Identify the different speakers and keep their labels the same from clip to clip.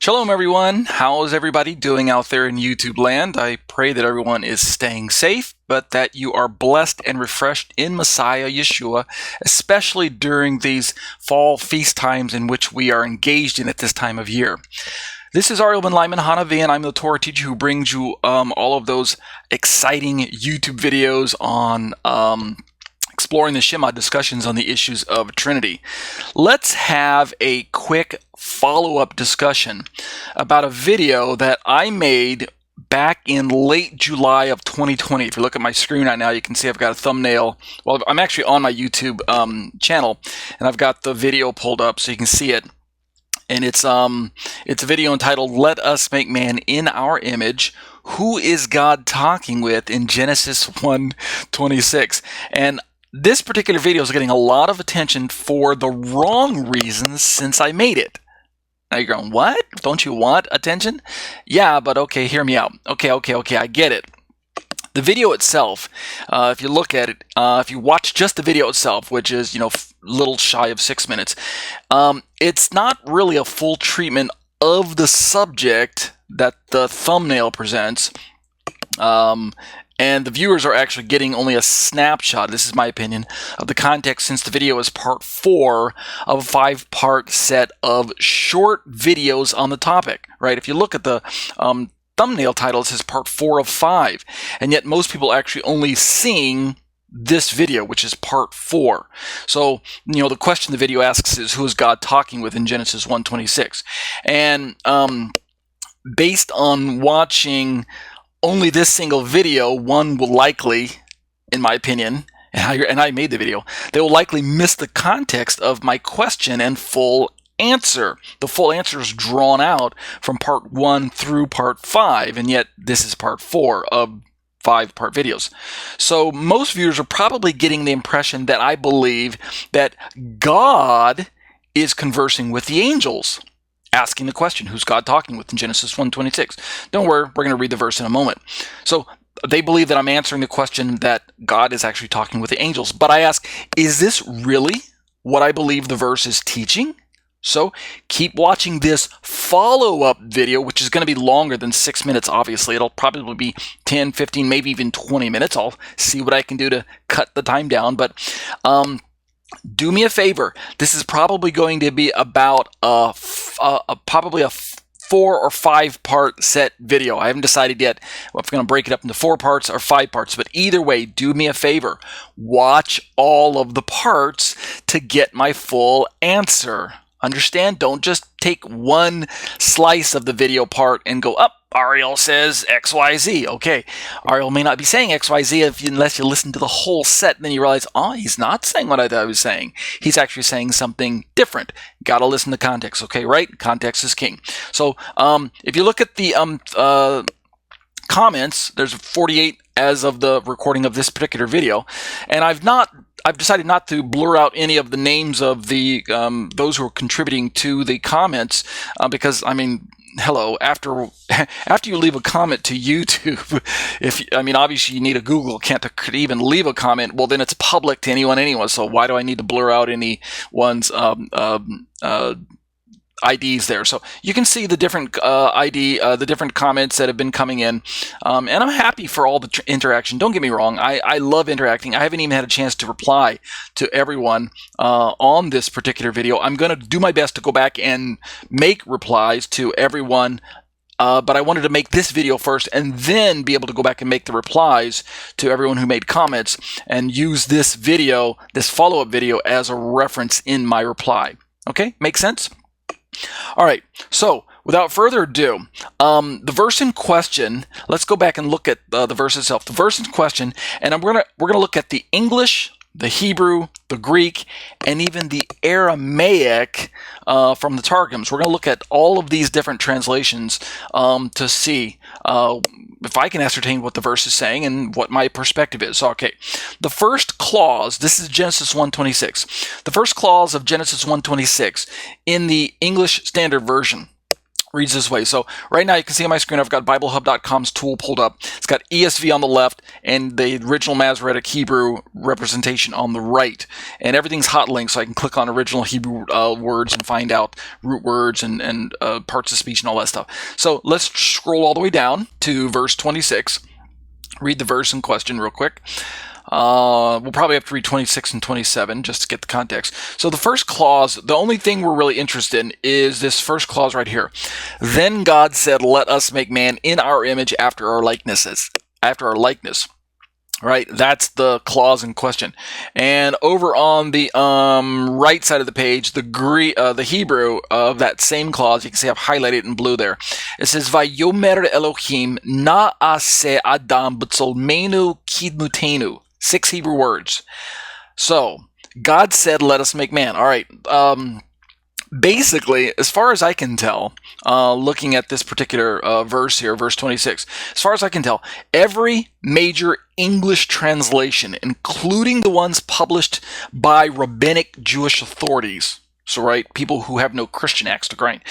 Speaker 1: Shalom, everyone. How's everybody doing out there in YouTube land? I pray that everyone is staying safe, but that you are blessed and refreshed in Messiah Yeshua, especially during these fall feast times in which we are engaged in at this time of year. This is Ariel Ben Lyman Hanavi, and I'm the Torah teacher who brings you all of those exciting YouTube videos on exploring the Shema, discussions on the issues of Trinity. Let's have a quick follow-up discussion about a video that I made back in late July of 2020. If you look at my screen right now, you can see I've got a thumbnail. Well, I'm actually on my YouTube channel, and I've got the video pulled up so you can see it. And it's a video entitled "Let Us Make Man in Our Image." Who is God talking with in Genesis 1:26? And this particular video is getting a lot of attention for the wrong reasons since I made it. Now you're going, what? Don't you want attention? Yeah, but okay, hear me out. Okay, I get it. The video itself, if you look at it, if you watch just the video itself, which is, little shy of 6 minutes, it's not really a full treatment of the subject that the thumbnail presents. And the viewers are actually getting only a snapshot, this is my opinion, of the context, since the video is part 4 of a 5-part set of short videos on the topic, right? If you look at the thumbnail title, it says part 4 of 5, and yet most people are actually only seeing this video, which is part 4. So, the question the video asks is, who is God talking with in Genesis 1:26? And based on watching only this single video, one will likely, in my opinion, and I made the video, they will likely miss the context of my question and full answer. The full answer is drawn out from part 1 through part 5, and yet this is part 4 of 5-part videos. So most viewers are probably getting the impression that I believe that God is conversing with the angels, asking the question, who's God talking with in Genesis 1:26? Don't worry, we're going to read the verse in a moment. So they believe that I'm answering the question that God is actually talking with the angels. But I ask, is this really what I believe the verse is teaching? So keep watching this follow-up video, which is going to be longer than 6 minutes, obviously. It'll probably be 10, 15, maybe even 20 minutes. I'll see what I can do to cut the time down. But do me a favor. This is probably going to be about probably a 4 or 5-part set video. I haven't decided yet if I'm going to break it up into 4 parts or 5 parts. But either way, do me a favor. Watch all of the parts to get my full answer. Understand? Don't just take one slice of the video part and go, up. Ariel says XYZ. Okay, Ariel may not be saying XYZ unless you listen to the whole set, and then you realize, he's not saying what I thought he was saying. He's actually saying something different. Got to listen to context, okay, right? Context is king. So if you look at the comments, there's 48 as of the recording of this particular video, and I've decided not to blur out any of the names of the those who are contributing to the comments because, hello, after you leave a comment to YouTube, obviously you need a Google account to even leave a comment. Well, then it's public to anyone anyway. So why do I need to blur out anyone's IDs there? So you can see the different the different comments that have been coming in, and I'm happy for all the interaction. Don't get me wrong, I love interacting. I haven't even had a chance to reply to everyone on this particular video. I'm going to do my best to go back and make replies to everyone, but I wanted to make this video first and then be able to go back and make the replies to everyone who made comments and use this video, this follow-up video, as a reference in my reply. Okay, make sense? All right, so without further ado, the verse in question, let's go back and look at the verse itself. The verse in question, and we're gonna look at the English, the Hebrew, the Greek, and even the Aramaic from the Targums. We're going to look at all of these different translations to see if I can ascertain what the verse is saying and what my perspective is. So, okay, the first clause, this is Genesis 1:26. The first clause of Genesis 1:26 in the English Standard Version reads this way. So right now you can see on my screen I've got BibleHub.com's tool pulled up. It's got ESV on the left and the original Masoretic Hebrew representation on the right. And everything's hot linked, so I can click on original Hebrew words and find out root words and parts of speech and all that stuff. So let's scroll all the way down to verse 26. Read the verse in question real quick. We'll probably have to read 26 and 27 just to get the context. So the first clause, the only thing we're really interested in is this first clause right here. Then God said, let us make man in our image after our likeness. Right, that's the clause in question. And over on the right side of the page, the Hebrew of that same clause, you can see I've highlighted in blue there. It says, Vayomer Elohim na'aseh Adam b'tzolmenu kidmutenu. 6 Hebrew words. So, God said, let us make man. All right. Basically, as far as I can tell, looking at this particular verse here, verse 26, as far as I can tell, every major English translation, including the ones published by rabbinic Jewish authorities, so right, people who have no Christian axe to grind,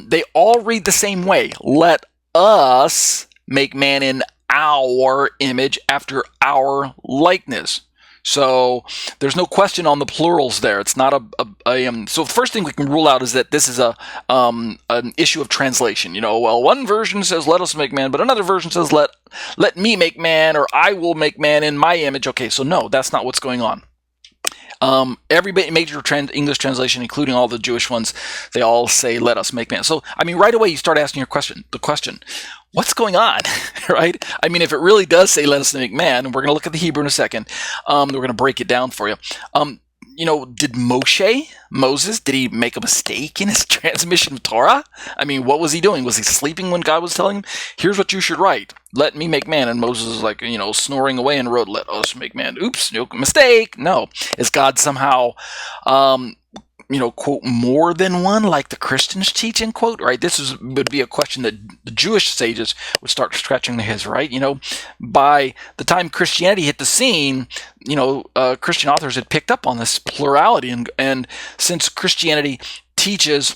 Speaker 1: they all read the same way. Let us make man in our image after our likeness. So there's no question on the plurals there. It's not so the first thing we can rule out is that this is an issue of translation. You know, well, one version says let us make man, but another version says let me make man, or I will make man in my image. Okay, so no, that's not what's going on. Every major English translation, including all the Jewish ones, they all say, let us make man. So, I mean, right away you start asking the question, what's going on, right? I mean, if it really does say, let us make man, and we're going to look at the Hebrew in a second, we're going to break it down for you. You know, did Moses, did he make a mistake in his transmission of Torah? I mean, what was he doing? Was he sleeping when God was telling him, here's what you should write, let me make man? And Moses is like, snoring away and wrote, let us make man. Oops, no mistake. No. Is God somehow, quote, more than one, like the Christians teach, end quote, right? Would be a question that the Jewish sages would start scratching their heads, right? By the time Christianity hit the scene, Christian authors had picked up on this plurality, and since Christianity teaches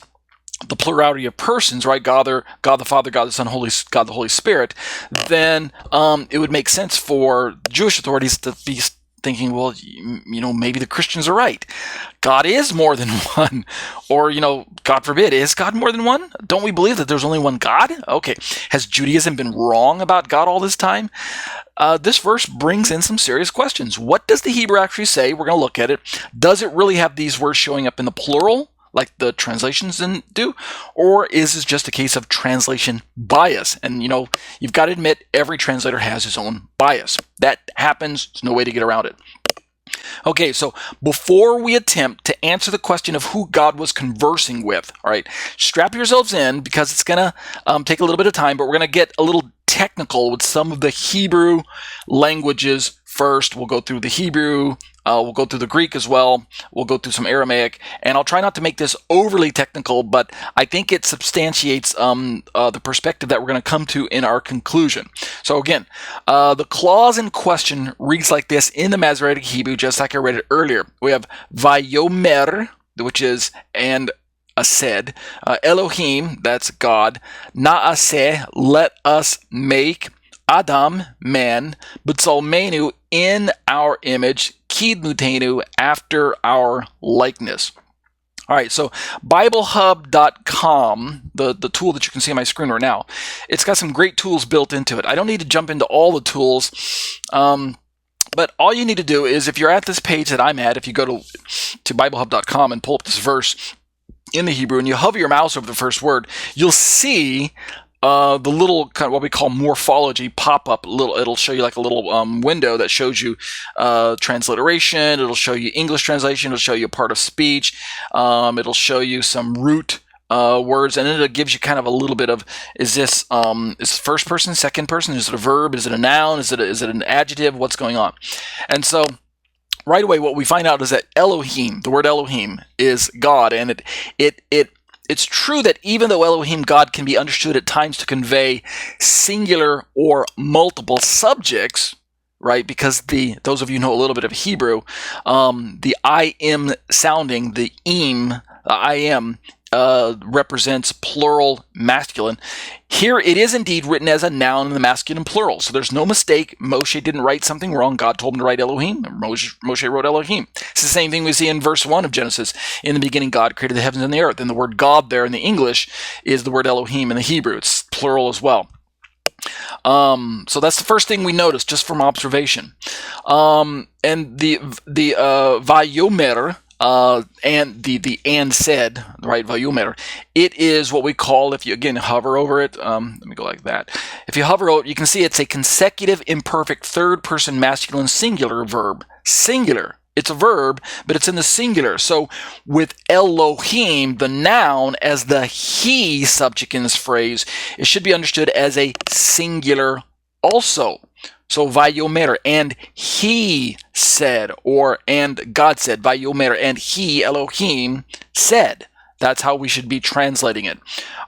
Speaker 1: the plurality of persons, right? God the Father, God the Son, God the Holy Spirit, then it would make sense for Jewish authorities to be thinking, well, maybe the Christians are right. God is more than one. Or, God forbid, is God more than one? Don't we believe that there's only one God? Okay. Has Judaism been wrong about God all this time? This verse brings in some serious questions. What does the Hebrew actually say? We're going to look at it. Does it really have these words showing up in the plural, like the translations do? Or is this just a case of translation bias? And, you've got to admit, every translator has his own bias. That happens. There's no way to get around it. Okay, so before we attempt to answer the question of who God was conversing with, all right, strap yourselves in, because it's going to take a little bit of time, but we're going to get a little technical with some of the Hebrew languages first. We'll go through the Hebrew, we'll go through the Greek as well, we'll go through some Aramaic, and I'll try not to make this overly technical, but I think it substantiates the perspective that we're going to come to in our conclusion. So again, the clause in question reads like this in the Masoretic Hebrew, just like I read it earlier. We have Vayomer, which is and said, Elohim, that's God, Na'aseh, let us make, Adam, man, B'tzalmenu, in our image, Kidmutenu, after our likeness. All right, so BibleHub.com, the tool that you can see on my screen right now, it's got some great tools built into it. I don't need to jump into all the tools, but all you need to do is, if you're at this page that I'm at, if you go to BibleHub.com and pull up this verse in the Hebrew, and you hover your mouse over the first word, you'll see the little kind of what we call morphology pop up. It'll show you like a little window that shows you transliteration. It'll show you English translation. It'll show you a part of speech. It'll show you some root words, and then it gives you kind of a little bit of, is this first person, second person? Is it a verb? Is it a noun? Is it an adjective? What's going on? And so right away, what we find out is that Elohim, the word Elohim, is God, and it's true that even though Elohim, God, can be understood at times to convey singular or multiple subjects, right? Because those of you who know a little bit of Hebrew, the I am sounding, the im, I am, represents plural masculine. Here it is indeed written as a noun in the masculine plural. So there's no mistake. Moshe didn't write something wrong. God told him to write Elohim. Moshe wrote Elohim. It's the same thing we see in verse 1 of Genesis. In the beginning, God created the heavens and the earth. And the word God there in the English is the word Elohim in the Hebrew. It's plural as well. So that's the first thing we notice just from observation. And the Vayomer, and the and said, right, Vayomer, it is what we call, if you again hover over it, let me go like that. If you hover over it, you can see it's a consecutive imperfect third person masculine singular verb. Singular. It's a verb, but it's in the singular. So with Elohim, the noun, as the he subject in this phrase, it should be understood as a singular also. So Vayomer, and he said, or and God said, Vayomer, and he, Elohim, said. That's how we should be translating it.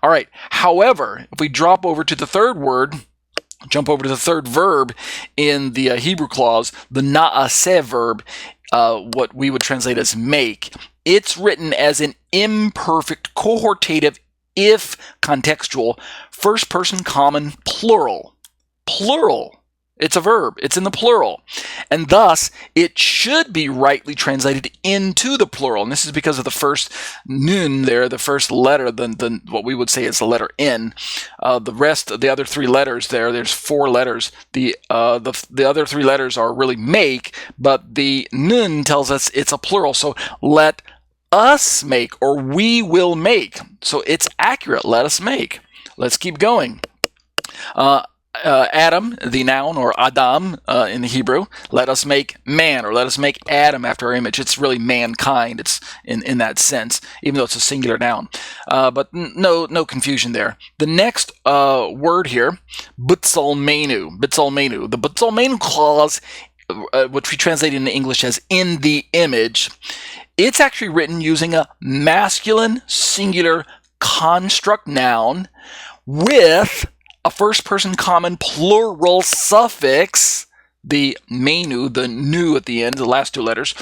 Speaker 1: All right. However, if we drop over to the third word, jump over to the third verb in the Hebrew clause, the na'aseh verb, what we would translate as make, it's written as an imperfect cohortative, if contextual, first person common plural. Plural. It's a verb. It's in the plural. And thus, it should be rightly translated into the plural. And this is because of the first nun there, the first letter, what we would say is the letter N. The rest, the other three letters there's four letters. The other three letters are really make, but the nun tells us it's a plural. So let us make, or we will make. So it's accurate. Let us make. Let's keep going. Adam, the noun, or Adam in the Hebrew, let us make man, or let us make Adam after our image. It's really mankind. It's in that sense, even though it's a singular noun. But no confusion there. The next word here, B'tsalmenu. B'tsalmenu. The B'tsalmenu clause, which we translate into English as in the image, it's actually written using a masculine singular construct noun with a first-person common plural suffix, the menu, the nu at the end, the last two letters.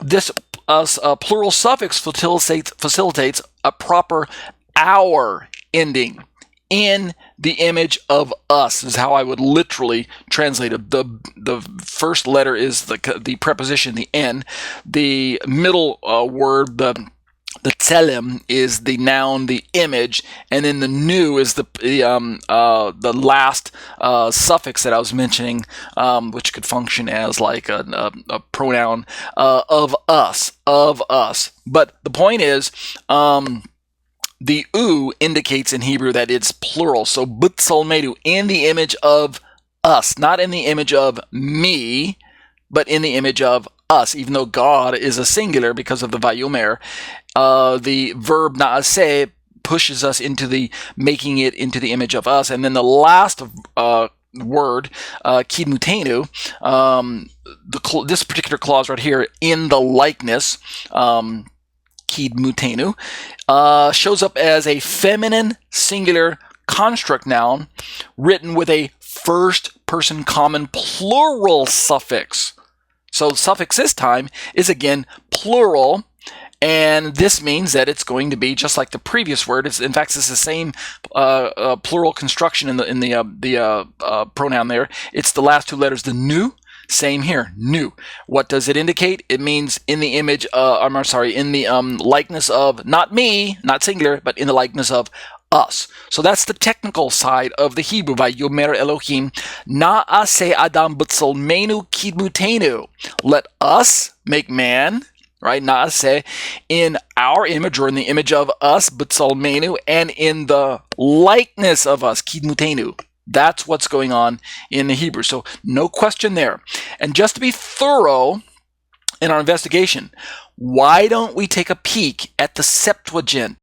Speaker 1: This plural suffix facilitates a proper our ending. In the image of us is how I would literally translate it. The first letter is the preposition, the n. The middle word, the tselem, is the noun, the image, and then the nu is the last suffix that I was mentioning, which could function as like a pronoun of us. But the point is, the u indicates in Hebrew that it's plural. So b'tsalmenu, in the image of us, not in the image of me, but in the image of us, even though God is a singular because of the Vayomer. The verb na'aseh pushes us into making it into the image of us. And then the last word, kidmutenu, this particular clause right here, in the likeness, kidmutenu, shows up as a feminine singular construct noun written with a first person common plural suffix. So the suffix this time is again plural, and this means that it's going to be just like the previous word. In fact, it's the same plural construction in the pronoun there. It's the last two letters, the nu. Same here, nu. What does it indicate? It means in the image, in the likeness of, not me, not singular, but in the likeness of us. So that's the technical side of the Hebrew. Vayomer Elohim na'aseh Adam b'tsalmenu kidmutenu. Let us make man, right? Na'aseh, in our image, or in the image of us, b'tsalmenu, and in the likeness of us, kidmutenu. That's what's going on in the Hebrew. So no question there. And just to be thorough in our investigation, why don't we take a peek at the Septuagint?